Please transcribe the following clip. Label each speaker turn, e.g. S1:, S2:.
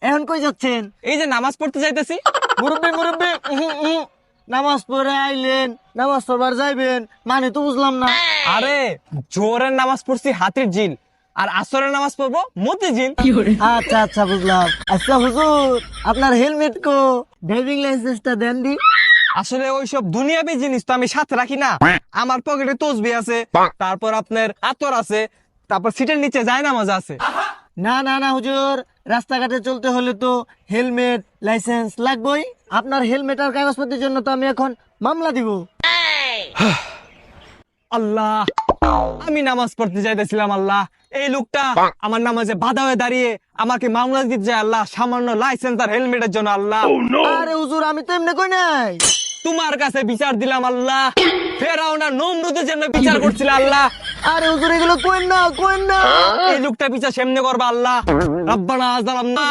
S1: এখন কই যাচ্ছেন?
S2: এই যে নামাজ পড়তে যাইতেছি।
S1: মুরব্বি মুরব্বি, নামাজ পড়ে আইলেন, নামাজ পড়বার যাইবেন, মানে তো বুঝলাম না।
S2: আরে জোহরের নামাজ পড়ছি হাতির ঝিল, আর আসরের নামাজ পড়বো মতিঝিল।
S1: আচ্ছা আচ্ছা বুঝলাম। আচ্ছা হুজুর, আপনার হেলমেট কো? ড্রাইভিং লাইসেন্সটা দেন দি।
S2: আসলে ওইসব দুনিয়াবি জিনিস তো আমি সাথে রাখি না। আমার পকেটে তসবি আছে, তারপর আপনার আতর আছে, তারপর সিটের নিচে জায়নামাজ আছে।
S1: না না না হুজুর, রাস্তাঘাটে চলতে হলে তো হেলমেট লাইসেন্স লাগবেই। আপনার হেলমেট আর কাগজপত্রের জন্য তো আমি এখন মামলা দিব।
S2: আল্লাহ, আমি নামাজ পড়তে যাইতেছিলাম, আল্লাহ এই লোকটা আমার নামাজে বাধা হয়ে দাঁড়িয়ে আমাকে মামলা দিতে যায়। আল্লাহ, সামান্য লাইসেন্স আর হেলমেটের জন্য। আল্লাহ,
S1: আরে হুজুর, আমি তো এমনি কই নাই।
S2: তোমার কাছে বিচার দিলাম আল্লাহ। ফেরাউন আর নমরুদের জন্য বিচার করছিল আল্লাহ।
S1: আরে হুজুর, এগুলো কোয়েন না কোয়েন না।
S2: এই লোকটা বিচার সেমনে করবা আল্লাহ। রব্বানা যালামনা